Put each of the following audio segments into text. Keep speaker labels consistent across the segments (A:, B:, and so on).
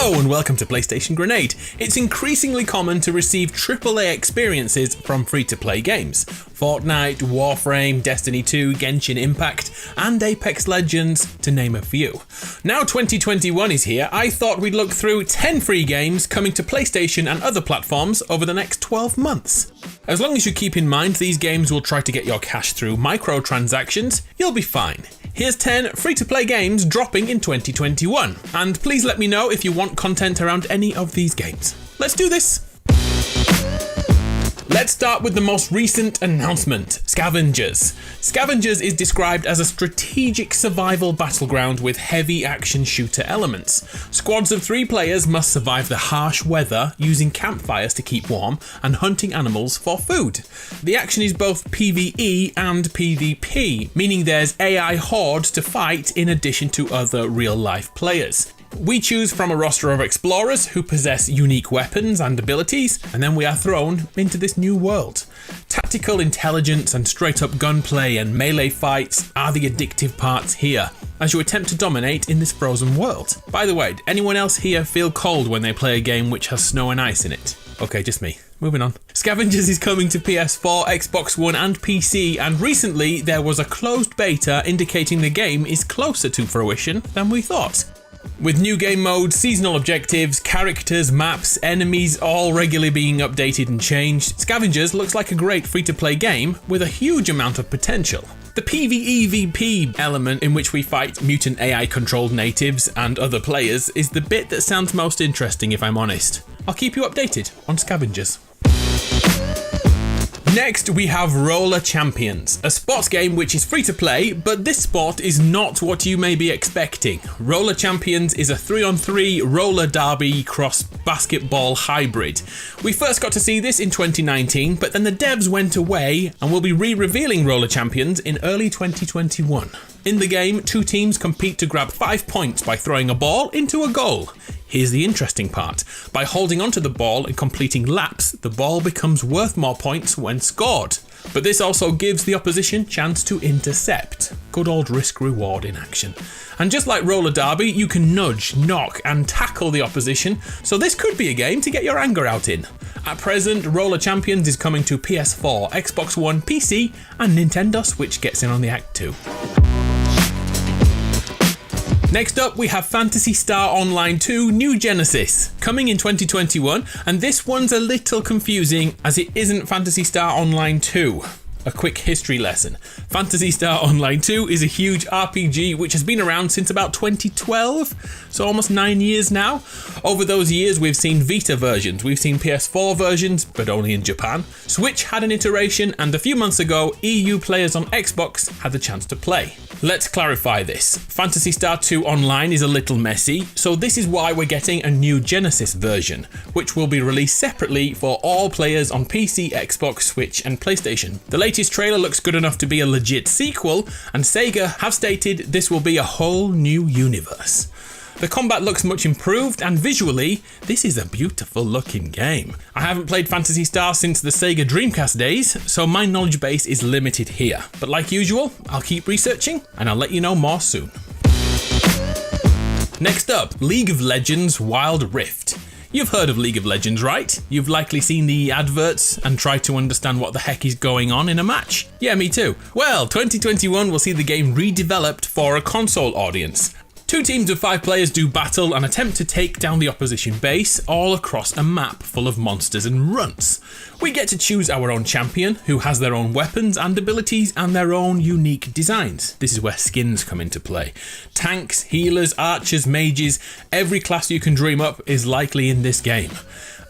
A: Hello and welcome to PlayStation Grenade. It's increasingly common to receive AAA experiences from free-to-play games. Fortnite, Warframe, Destiny 2, Genshin Impact, and Apex Legends, to name a few. Now 2021 is here, I thought we'd look through 10 free games coming to PlayStation and other platforms over the next 12 months. As long as you keep in mind these games will try to get your cash through microtransactions, you'll be fine. Here's 10 free-to-play games dropping in 2021, and please let me know if you want content around any of these games. Let's do this! Let's start with the most recent announcement, Scavengers. Scavengers is described as a strategic survival battleground with heavy action shooter elements. Squads of 3 players must survive the harsh weather using campfires to keep warm and hunting animals for food. The action is both PvE and PvP, meaning there's AI hordes to fight in addition to other real-life players. We choose from a roster of explorers who possess unique weapons and abilities, and then we are thrown into this new world. Tactical intelligence and straight-up gunplay and melee fights are the addictive parts here, as you attempt to dominate in this frozen world. By the way, anyone else here feel cold when they play a game which has snow and ice in it? Okay, just me. Moving on. Scavengers is coming to PS4, Xbox One and PC, and recently there was a closed beta indicating the game is closer to fruition than we thought. With new game modes, seasonal objectives, characters, maps, enemies all regularly being updated and changed, Scavengers looks like a great free-to-play game with a huge amount of potential. The PvEVP element in which we fight mutant AI-controlled natives and other players is the bit that sounds most interesting if I'm honest. I'll keep you updated on Scavengers. Next, we have Roller Champions, a sports game which is free to play, but this sport is not what you may be expecting. Roller Champions is a 3-on-3 roller derby cross basketball hybrid. We first got to see this in 2019, but then the devs went away and will be re-revealing Roller Champions in early 2021. In the game, 2 teams compete to grab 5 points by throwing a ball into a goal. Here's the interesting part. By holding onto the ball and completing laps, the ball becomes worth more points when scored. But this also gives the opposition chance to intercept. Good old risk-reward in action. And just like Roller Derby, you can nudge, knock and tackle the opposition, so this could be a game to get your anger out in. At present, Roller Champions is coming to PS4, Xbox One, PC and Nintendo Switch gets in on the act too. Next up, we have Phantasy Star Online 2 New Genesis, coming in 2021, and this one's a little confusing as it isn't Phantasy Star Online 2. A quick history lesson. Phantasy Star Online 2 is a huge RPG which has been around since about 2012, so almost 9 years now. Over those years we've seen Vita versions, we've seen PS4 versions, but only in Japan. Switch had an iteration, and a few months ago EU players on Xbox had the chance to play. Let's clarify this. Phantasy Star 2 Online is a little messy, so this is why we're getting a new Genesis version, which will be released separately for all players on PC, Xbox, Switch and PlayStation. The latest trailer looks good enough to be a legit sequel, and Sega have stated this will be a whole new universe. The combat looks much improved, and visually, this is a beautiful looking game. I haven't played Phantasy Star since the Sega Dreamcast days, so my knowledge base is limited here. But like usual, I'll keep researching, and I'll let you know more soon. Next up, League of Legends Wild Rift. You've heard of League of Legends, right? You've likely seen the adverts and tried to understand what the heck is going on in a match. Yeah, me too. Well, 2021 will see the game redeveloped for a console audience. 2 teams of 5 players do battle and attempt to take down the opposition base all across a map full of monsters and runts. We get to choose our own champion, who has their own weapons and abilities and their own unique designs. This is where skins come into play. Tanks, healers, archers, mages, every class you can dream up is likely in this game.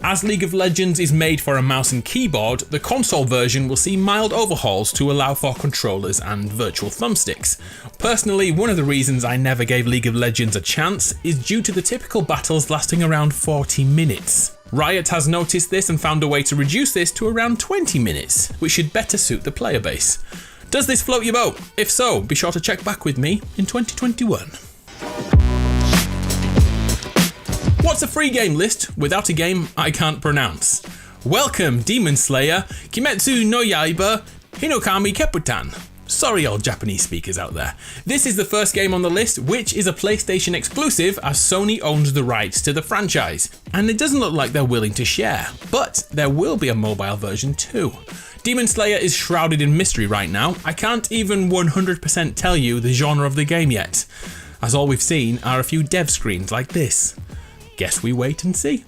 A: As League of Legends is made for a mouse and keyboard, the console version will see mild overhauls to allow for controllers and virtual thumbsticks. Personally, one of the reasons I never gave League of Legends a chance is due to the typical battles lasting around 40 minutes. Riot has noticed this and found a way to reduce this to around 20 minutes, which should better suit the player base. Does this float your boat? If so, be sure to check back with me in 2021. What's a free game list without a game I can't pronounce? Welcome Demon Slayer, Kimetsu no Yaiba, Hinokami Keppuutan. Sorry all Japanese speakers out there. This is the first game on the list, which is a PlayStation exclusive as Sony owns the rights to the franchise. And it doesn't look like they're willing to share, but there will be a mobile version too. Demon Slayer is shrouded in mystery right now. I can't even 100% tell you the genre of the game yet, as all we've seen are a few dev screens like this. Guess we wait and see.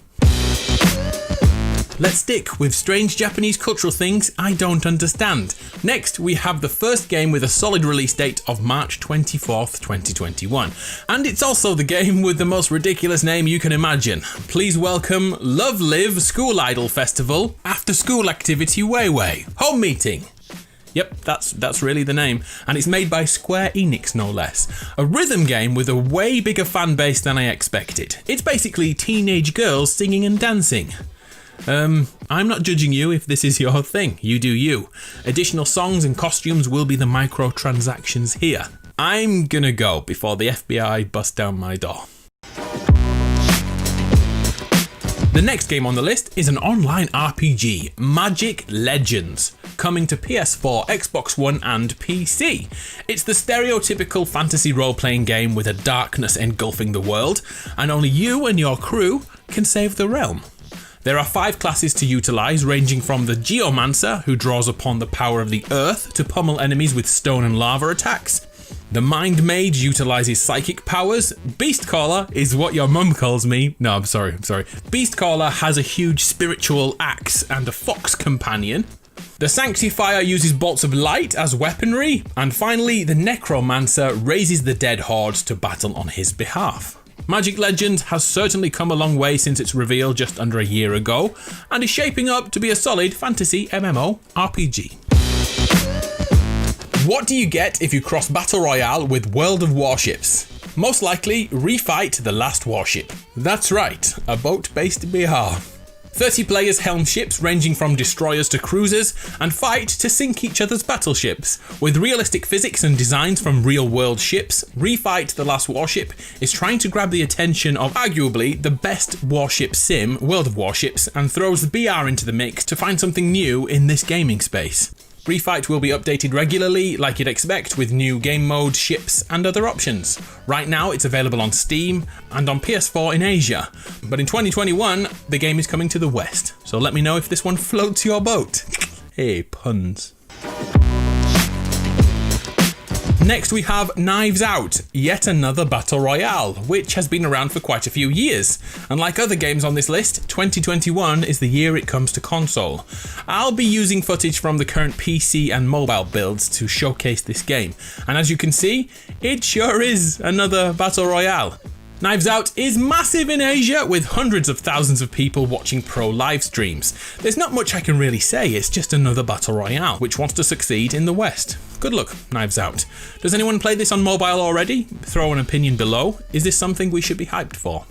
A: Let's stick with strange Japanese cultural things I don't understand. Next, we have the first game with a solid release date of March 24th, 2021. And it's also the game with the most ridiculous name you can imagine. Please welcome LoveLive School Idol Festival After School Activity Wai-Wai Home Meeting. Yep, that's really the name, and it's made by Square Enix no less. A rhythm game with a way bigger fan base than I expected. It's basically teenage girls singing and dancing. I'm not judging you if this is your thing, you do you. Additional songs and costumes will be the microtransactions here. I'm gonna go before the FBI bust down my door. The next game on the list is an online RPG, Magic Legends, coming to PS4, Xbox One and PC. It's the stereotypical fantasy role-playing game with a darkness engulfing the world, and only you and your crew can save the realm. There are 5 classes to utilise, ranging from the Geomancer, who draws upon the power of the earth to pummel enemies with stone and lava attacks. The Mind Mage utilises psychic powers. Beastcaller is what your mum calls me. No, I'm sorry. Beastcaller has a huge spiritual axe and a fox companion. The Sanctifier uses bolts of light as weaponry. And finally, the Necromancer raises the dead hordes to battle on his behalf. Magic Legends has certainly come a long way since its reveal just under a year ago, and is shaping up to be a solid fantasy MMO RPG. What do you get if you cross Battle Royale with World of Warships? Most likely, Refight the Last Warship. That's right, a boat based in Bihar. 30 players helm ships ranging from destroyers to cruisers and fight to sink each other's battleships. With realistic physics and designs from real-world ships, Refight the Last Warship is trying to grab the attention of arguably the best warship sim, World of Warships, and throws the BR into the mix to find something new in this gaming space. Refight will be updated regularly, like you'd expect, with new game mode, ships and other options. Right now it's available on Steam and on PS4 in Asia, but in 2021 the game is coming to the West, so let me know if this one floats your boat. Hey, puns. Next we have Knives Out, yet another battle royale, which has been around for quite a few years. And like other games on this list, 2021 is the year it comes to console. I'll be using footage from the current PC and mobile builds to showcase this game, and as you can see, it sure is another battle royale. Knives Out is massive in Asia, with hundreds of thousands of people watching pro live streams. There's not much I can really say, it's just another battle royale which wants to succeed in the West. Good luck, Knives Out. Does anyone play this on mobile already? Throw an opinion below. Is this something we should be hyped for?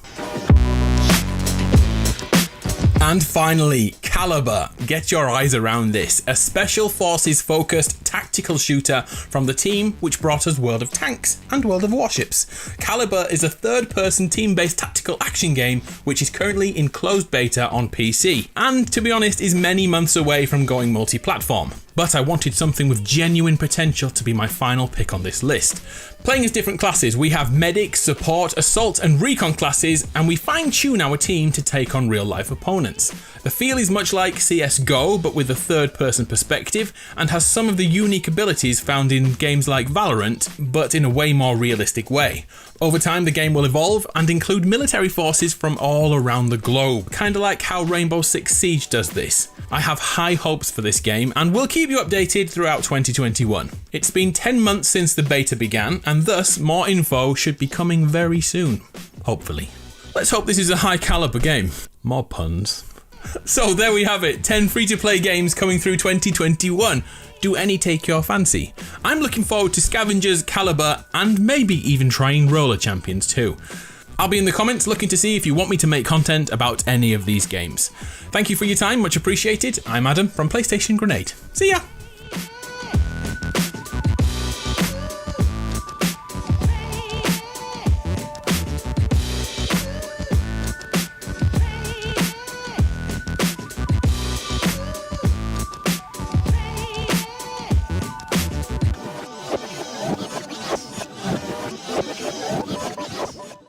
A: And finally, Caliber. Get your eyes around this. A special forces focused tactical shooter from the team which brought us World of Tanks and World of Warships. Caliber is a third-person team-based tactical action game which is currently in closed beta on PC, and to be honest is many months away from going multi-platform. But I wanted something with genuine potential to be my final pick on this list. Playing as different classes, we have medic, support, assault and recon classes, and we fine-tune our team to take on real-life opponents. The feel is much like CSGO, but with a third-person perspective, and has some of the unique abilities found in games like Valorant, but in a way more realistic way. Over time, the game will evolve and include military forces from all around the globe, kinda like how Rainbow Six Siege does this. I have high hopes for this game, and will keep you updated throughout 2021. It's been 10 months since the beta began, and thus more info should be coming very soon. Hopefully. Let's hope this is a high caliber game. More puns. So there we have it, 10 free-to-play games coming through 2021. Do any take your fancy? I'm looking forward to Scavengers, Caliber, and maybe even trying Roller Champions too. I'll be in the comments looking to see if you want me to make content about any of these games. Thank you for your time, much appreciated. I'm Adam from PlayStation Grenade. See ya!